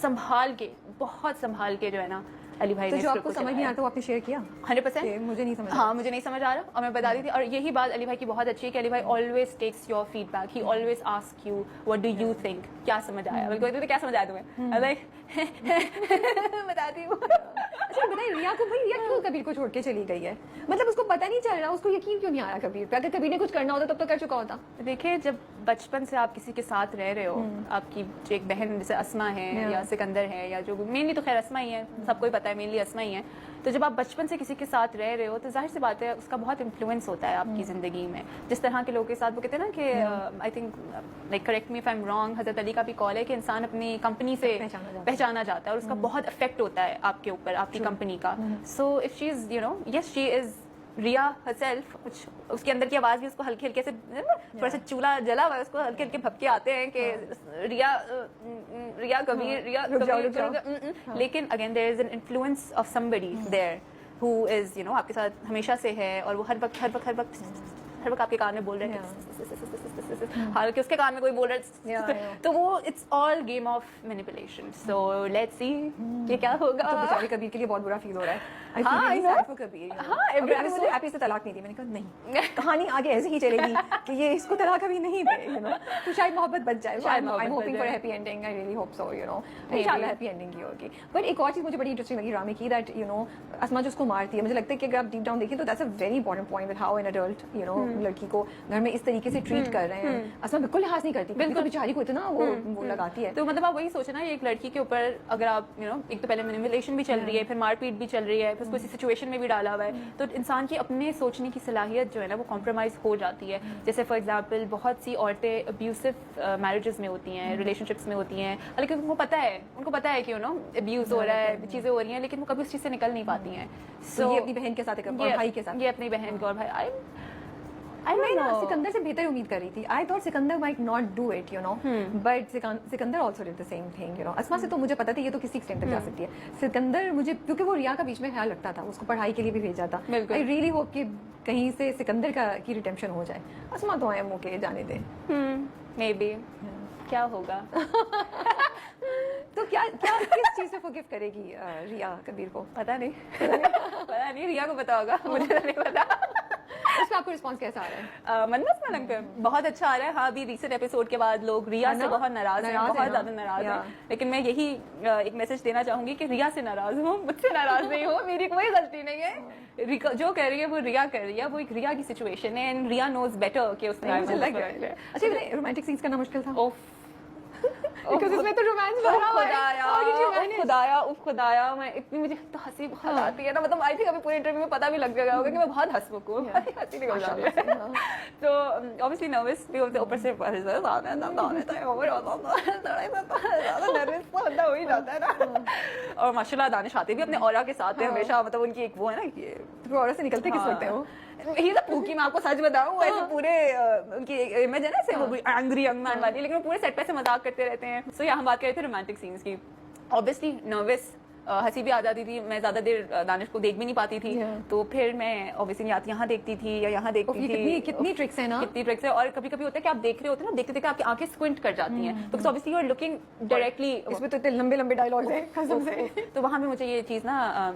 बहुत संभाल के जो है ना अली भाई तो ने जो script आपको को समझ नहीं चलाया। आता वो आपने शेयर किया 100%। मुझे नहीं समझ हाँ, मुझे नहीं समझ आ रहा और मैं बता दी थी। और यही बात अली भाई की बहुत अच्छी है कि अली भाई always takes your feedback, he always ask you what do you think, क्या समझ आया। बिल्कुल, तो क्या समझ आया तुम्हें? लाइक बताती हूँ। अच्छा बताइए, रिया क्यों कबीर को छोड़ के चली गई है? मतलब उसको पता नहीं चल रहा, उसको यकीन क्यों नहीं आ रहा कबीर पे? अगर कबीर ने कुछ करना होता तब तो कर चुका होता। देखिए, जब बचपन से आप किसी के साथ रह रहे हो, आपकी जो एक बहन जैसे अस्मा है या सिकंदर है, या जो मेनली तो खैर अस्मा ही है, सबको ही पता है मेनली अस्मा ही है। तो जब आप बचपन से किसी के साथ रह रहे हो तो जाहिर सी बात है उसका बहुत इन्फ्लुएंस होता है आपकी ज़िंदगी में। जिस तरह के लोगों के साथ, वो कहते हैं ना कि I think, like correct me if I am wrong, हज़रत अली का भी कॉल है कि इंसान अपनी कंपनी से पहचाना जाता है और उसका बहुत इफेक्ट होता है आपके ऊपर, आपकी कंपनी का। So if she is yes she is Riya herself, कुछ उसके अंदर की आवाज़ भी उसको हल्के हल्के से, थोड़ा सा चूल्हा जला हुआ है, उसको हल्के हल्के भपके आते हैं कि रिया कबीर, लेकिन again there is an influence of somebody there who is आपके साथ हमेशा से है, और वो हर वक्त आपके कान में बोल रहे हैं, हालांकि उसके कान में कोई बोल रहा है। तो वो it's all game of manipulation. So let's see कि क्या होगा। तो बेचारे कबीर के लिए बहुत बुरा फील हो रहा है। हैप्पी से तलाक नहीं दी। मैंने कहा नहीं, कहानी आगे ऐसे ही चलेगी कि ये इसको तलाक अभी नहीं दे, तो शायद मोहब्बत बच जाए। I am hoping for happy ending. I really hope so, इंशाल्लाह हैप्पी एंडिंग की होगी। बट एक और चीज मुझे बड़ी इंटरेस्टिंग लगी ड्रामे की, दैट अस्मा जो उसको मारती है, मुझे लगता है कि अगर आप डीप डाउन देखें तो that's a very important point with how an adult लड़की को घर में इस तरीके से ट्रीट कर रहे हैं। अस्मा बिल्कुल लिहाज नहीं करती, बिल्कुल बेचारी को इतना वो लगाती है। तो मतलब आप वही सोचना, एक लड़की के ऊपर अगर आप एक तो पहले मैनिपुलेशन भी चल रही है, फिर मारपीट भी चल रही है, फिर उसको इसी सिचुएशन में भी डाला हुआ है, तो इंसान की अपने सोचने की सलाहियत जो है ना वो कॉम्प्रोमाइज हो जाती है। जैसे फॉर एग्जांपल बहुत सी औरतें अब्यूसिव मैरिजेस में होती हैं, रिलेशनशिप्स में होती हैं, लेकिन उनको पता है कि अब्यूज हो रहा है, चीजें हो रही हैं, लेकिन वो कभी उस चीज से निकल नहीं पाती हैं। सो ये अपनी बहन के साथ और भाई के साथ, ये अपनी बहन को और भाई, मैं ना सिकंदर से बेहतर उम्मीद कर रही थी। I thought Sikandar might not do it, but Sikandar also did the same thing, Asma से तो मुझे पता था ये तो किसी एक्सटेंट तक जा सकती है। सिकंदर मुझे, क्योंकि वो रिया का बीच में ख्याल रखता था, उसको पढ़ाई के लिए भी भेजा था। आई रियली होप कि कहीं से सिकंदर की रिडेम्पशन हो जाए। अस्मा तो आई एम ओके, जाने दे, मे बी क्या होगा। तो क्या किस चीज से फॉरगिव करेगी रिया कबीर को? पता नहीं, रिया को पता होगा, मुझे नहीं पता। उसमें आपको रिस्पांस कैसा आ रहा है? मन्नत मलंग पे बहुत अच्छा आ रहा है। हाँ, अभी रिसेंट एपिसोड के बाद लोग रिया से बहुत नाराज हैं, बहुत ज्यादा नाराज हैं। लेकिन मैं यही एक मैसेज देना चाहूंगी कि रिया से नाराज हो, मुझसे नाराज नहीं हो, मेरी कोई गलती नहीं है। जो कर रही है वो रिया कर रही है, वो एक रिया की सिचुएशन है, एंड रिया नोज बेटर कि उसने। अच्छा, रोमांटिक सीन्स करना मुश्किल था? Because इसमें तो रोमांस भरा हुआ है। खुदाया, मैं इतनी, मुझे तो हंसी बहुत आती है ना, मतलब आई थिंक अभी पूरे इंटरव्यू में पता भी लग गया होगा कि मैं बहुत हंसमुख हूँ, हंसी निकल जाती है। तो ऑब्वियसली नर्वस भी होते, ऊपर से नर्वस बंदा हो ही जाता है ना। और माशाल्लाह दानिश आते भी अपने ऑरा के साथ है हमेशा, मतलब उनकी एक वो है ना कि ऑरा से निकलते किस वक्त है वो, ये तो पूकी, मैं आपको सच बताऊं, ऐसे पूरे उनकी इमेज है ना, ऐसे वो एंग्री यंग मैन वाली, लेकिन वो पूरे सेट पे से मजाक करते रहते हैं। सो यहाँ हम बात कर रहे थे रोमांटिक सीन्स की। ऑब्वियसली नर्वस, हंसी भी आ जाती थी, मैं ज्यादा देर दानिश को देख भी नहीं पाती थी, तो फिर मैं ऑब्वियसली यहाँ देखती थी या यहाँ देखती थी। कितनी ट्रिक्स है ना, कितनी ट्रिक्स है। और कभी कभी होता है कि आप देख रहे होते हैं ना, देखते देखते आपकी आंखें स्क्विंट कर जाती हैं, तो obviously you are looking directly. इसमें तो इतने लंबे लंबे डायलॉग्स हैं कसम से। तो वहाँ पे मुझे ये चीज़ ना,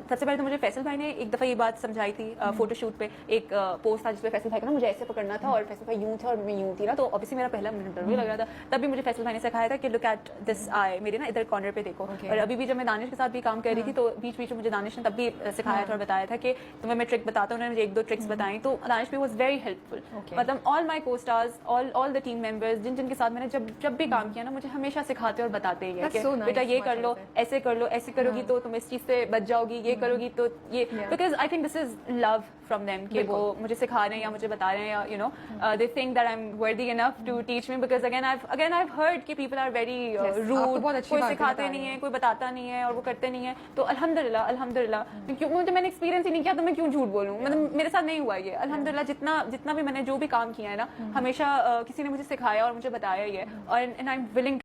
सबसे पहले तो मुझे फैसल भाई ने एक दफ़ा ये बात समझाई थी फोटोशूट पे। एक पोस्ट था जिसपे फैसल भाई का ना मुझे ऐसे पकड़ना था, और फैसल भाई यूं था और मैं यूं थी ना, तो ऑब्वियसली मेरा पहला इंटरव्यू लग रहा था। तब भी मुझे फैसल भाई ने सिखाया था कि लुक एट दिस आई, मेरे ना इधर कॉर्नर पे देखो। और अभी भी जब मैं दानिश के साथ भी काम कर रही थी, तो बीच बीच में मुझे दानिश ने तब भी सिखाया था और बताया था कि तुम्हें मैं ट्रिक बताता हूँ। उन्होंने मुझे एक दो ट्रिक्स बताई, तो दानिश भी वाज वेरी हेल्पफुल। मतलब ऑल माय को stars, all the team members जिनके साथ मैंने जब भी काम किया ना, मुझे हमेशा सिखाते और बताते ही है कि बेटा ये कर लो, ऐसे कर लो, ऐसे करोगी तो तुम इस चीज से बच जाओगी, ये करोगी तो ये, because I think this is love from them कि वो मुझे सिखा रहे हैं या मुझे बता रहे हैं, या they think that I am worthy enough to teach me, because again I have heard कि पीपल आर वेरी रूड, कोई सिखाते नहीं है, कोई बताता नहीं है और वो करते नहीं है। तो अल्हम्दुलिल्लाह, क्योंकि मैंने एक्सपीरियंस ही नहीं किया तो मैं क्यों झूठ बोलूं, मतलब मेरे साथ नहीं हुआ ये। अल्हम्दुलिल्लाह जितना भी मैंने जो भी काम किया है ना, हमेशा किसी ने मुझे सिखाया और मुझे बताया ही है, और एंड आई एम विलिंग